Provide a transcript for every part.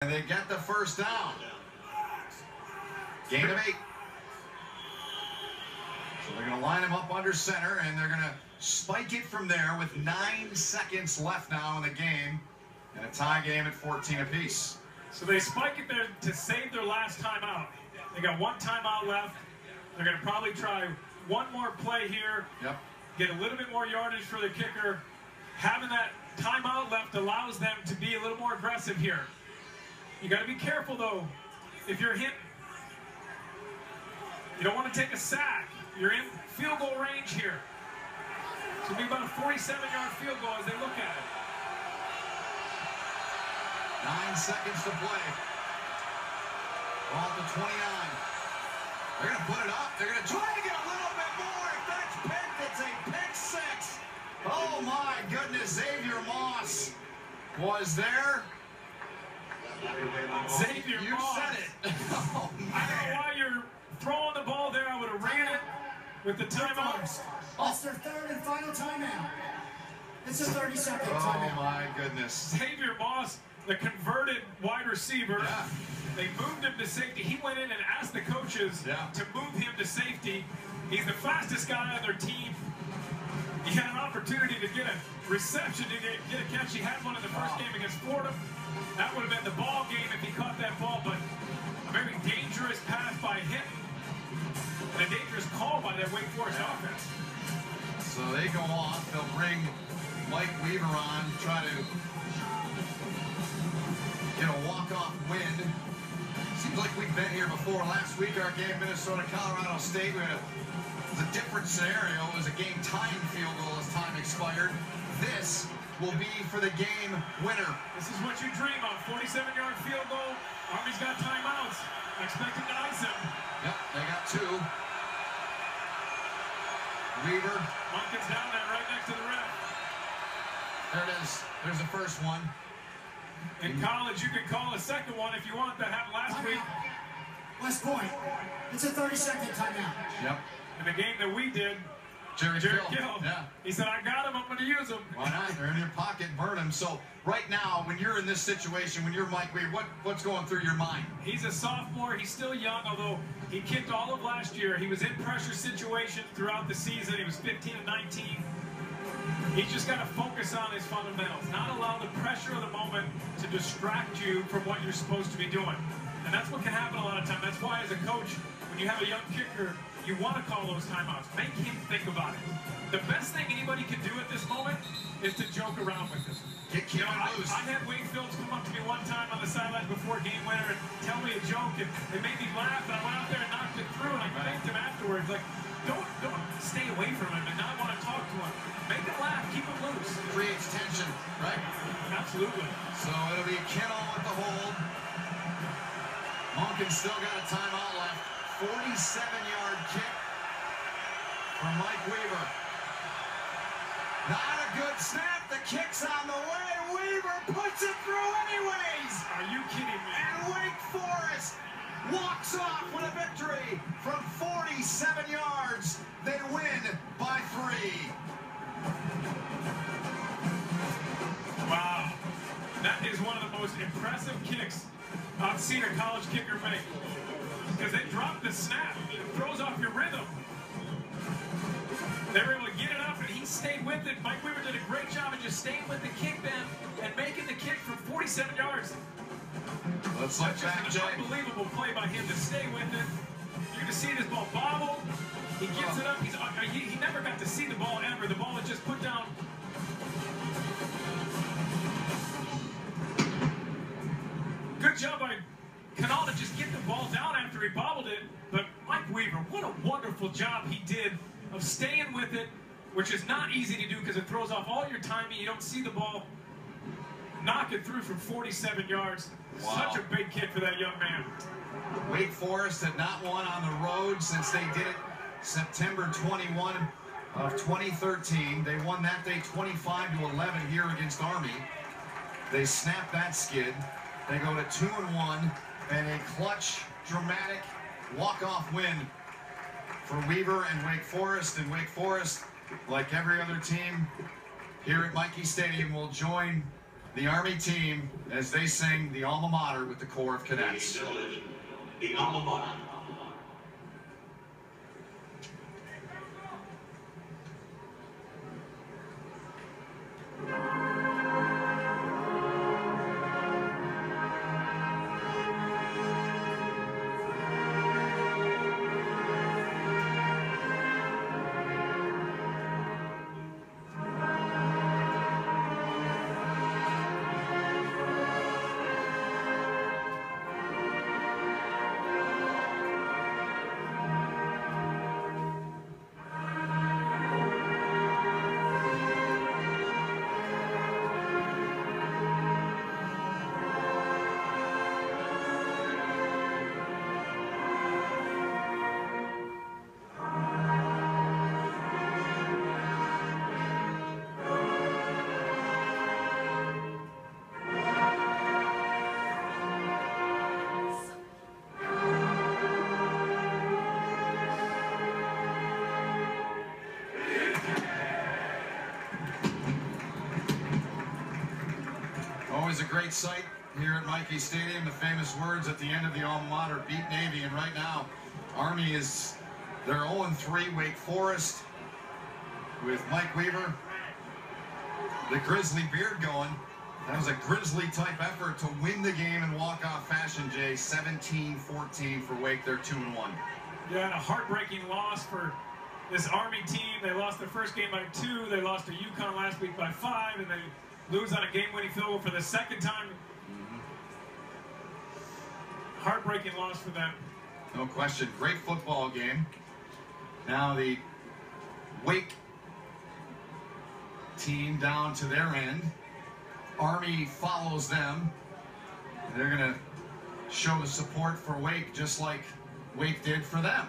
And they get the first down. Gain of 8. So they're going to line him up under center, and they're going to spike it from there with 9 seconds left now in the game, and a tie game at 14 apiece. So they spike it there to save their last timeout. They got 1 timeout left. They're going to probably try one more play here. Yep. Get a little bit more yardage for the kicker. Having that timeout left allows them to be a little more aggressive here. You got to be careful, though. If you're hit, you don't want to take a sack. You're in field goal range here. It's going to be about a 47-yard field goal as they look at it. 9 seconds to play. Ball to 29. They're going to put it up. They're going to try to get a little bit more. If that's picked, it's a pick 6. Oh, my goodness. Xavier Moss was there. Xavier You Moss. said it. Oh, man. I don't know why you're throwing the ball there. I would have ran it with the timeout. That's their third and final timeout. It's a 30-second Oh, timeout. my goodness. Xavier Moss, the converted wide receiver. Yeah. They moved him to safety. He went in and asked the coaches to move him to safety. He's the fastest guy on their team. He had an opportunity to get a reception, to get a catch. He had one in the first game against Fordham. That would have been the ball game if he caught that ball, but a very dangerous pass by him. And a dangerous call by that Wake Forest offense. So they go off. They'll bring Mike Weaver on, try to get a walk-off win. Seems like we've been here before. Last week, our game, Minnesota-Colorado State, it was a different scenario. It was a game-tying field goal as time expired. This will be for the game winner. This is what you dream of. 47-yard field goal. Army's got timeouts. I expect him to ice him. Yep, they got 2. Weaver. Monken's down there right next to the ref. There it is. There's the first one. In college, you can call a second one if you want. That happened last week. West Point. It's a 30-second timeout. Yep. In the game that we did, Jerry Gill. Yeah. He said, I got him, I'm going to use him. Why not? They're in your pocket, burn them. So right now, when you're in this situation, when you're Mike Weaver, what's going through your mind? He's a sophomore. He's still young, although he kicked all of last year. He was in pressure situations throughout the season. He was 15 and 19. He's just got to focus on his fundamentals, not allow the pressure of the moment to distract you from what you're supposed to be doing. And that's what can happen a lot of times. That's why, as a coach, when you have a young kicker, you want to call those timeouts. Make him think about it. The best thing anybody can do at this moment is to joke around with this. Get loose. I had Wade Phillips come up to me one time on the sideline before game winner and tell me a joke, and it made me laugh, and I went out there and knocked it through, and I thanked him afterwards. Like, don't stay away from him and not want to talk to him. Make him laugh, keep him loose. Creates tension, right? Absolutely. So it'll be Kennel with the hold. Monken still got a timeout left. 47-yard kick from Mike Weaver. Not a good snap. The kick's on the way. Weaver puts it through anyways. Are you kidding me? And Wake Forest walks off with a victory from 47 yards. They win by 3. Wow. That is one of the most impressive kicks I've seen a college kicker make. Because they drop the snap. It throws off your rhythm. They were able to get it up, and he stayed with it. Mike Weaver did a great job of just staying with the kick then and making the kick from 47 yards. Let's look back, That's Jay. just an unbelievable play by him to stay with it. You can see this ball bobble. He gets it up. He never got to see the ball ever. The ball was just put down. Good job by Canal to just get the ball down after he bobbled it. But Mike Weaver, what a wonderful job he did of staying with it, which is not easy to do because it throws off all your timing. You don't see the ball knock it through from 47 yards. Wow. Such a big kick for that young man. Wake Forest had not won on the road since they did it September 21 of 2013. They won that day 25-11 here against Army. They snapped that skid. They go to 2-1 and a clutch, dramatic walk-off win for Weaver and Wake Forest. And Wake Forest, like every other team here at Michie Stadium, will join the Army team as they sing the alma mater with the Corps of Cadets. The alma mater. Always a great sight here at Michie Stadium. The famous words at the end of the alma mater, beat Navy. And right now, Army is, they're 0-3. Wake Forest with Mike Weaver, the grizzly beard going. That was a grizzly type effort to win the game in walk-off fashion, Jay. 17-14 for Wake. They're 2-1. Yeah, and a heartbreaking loss for this Army team. They lost their first game by 2. They lost to UConn last week by 5, and they lose on a game-winning field goal for the second time. Heartbreaking loss for them. No question. Great football game. Now the Wake team down to their end. Army follows them. They're going to show the support for Wake just like Wake did for them.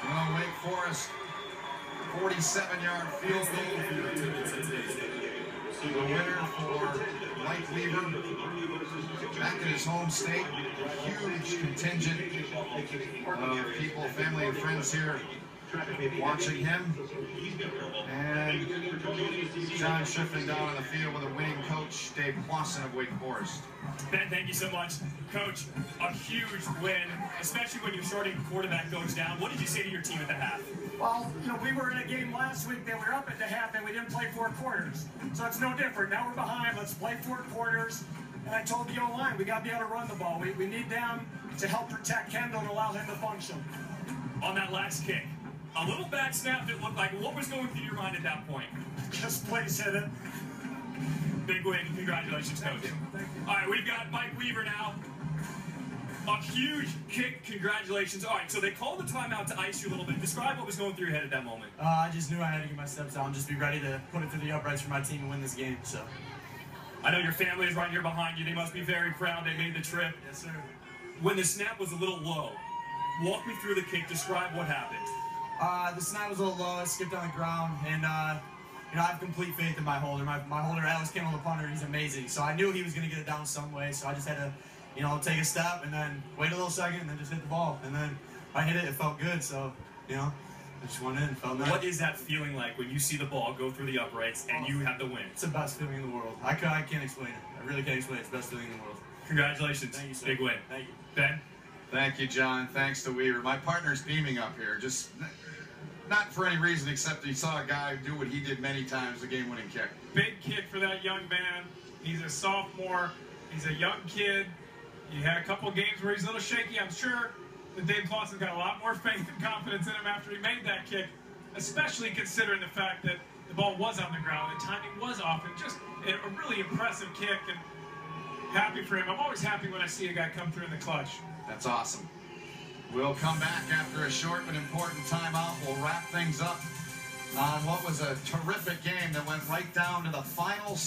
Well, Wake Forest, 47-yard field goal. The winner for Mike Weaver. Back in his home state, huge contingent of people, family and friends here watching him. And John Schiffman down on the field with a winning coach, Dave Clausen of Wake Forest. Ben, thank you so much. Coach, a huge win, especially when your starting quarterback goes down. What did you say to your team at the half? Well, we were in a game last week that we were up at the half and we didn't play 4 quarters. So it's no different. Now we're behind. Let's play 4 quarters. And I told the O-line, we got to be able to run the ball. We need them to help protect Kendall and allow him to function. On that last kick, a little back snap that looked like, what was going through your mind at that point? Just please hit it. Big win. Congratulations, Coach. All right, we've got Mike Weaver now. A huge kick. Congratulations. All right, so they called the timeout to ice you a little bit. Describe what was going through your head at that moment. I just knew I had to get my steps out and just be ready to put it through the uprights for my team and win this game. So, I know your family is right here behind you. They must be very proud they made the trip. yes, sir. When the snap was a little low, walk me through the kick. Describe what happened. The snap was a little low. I skipped on the ground, and I have complete faith in my holder. My holder, Alex Kimmel, the punter, he's amazing. So I knew he was going to get it down some way. So I just had to, take a step and then wait a little second and then just hit the ball. And then I hit it. It felt good. So, I just went in. It felt nice. What is that feeling like when you see the ball go through the uprights and you have the win? It's the best feeling in the world. I can't explain it. I really can't explain it. It's the best feeling in the world. Congratulations. Thank you, sir. Big win. Thank you. Ben? Thank you, John. Thanks to Weaver. My partner's beaming up here. Just not for any reason except he saw a guy do what he did many times, the game-winning kick. Big kick for that young man. He's a sophomore. He's a young kid. He had a couple games where he's a little shaky. I'm sure that Dave Clausen's got a lot more faith and confidence in him after he made that kick, especially considering the fact that the ball was on the ground, the timing was off, and just a really impressive kick, and happy for him. I'm always happy when I see a guy come through in the clutch. That's awesome. We'll come back after a short but important timeout. We'll wrap things up on what was a terrific game that went right down to the final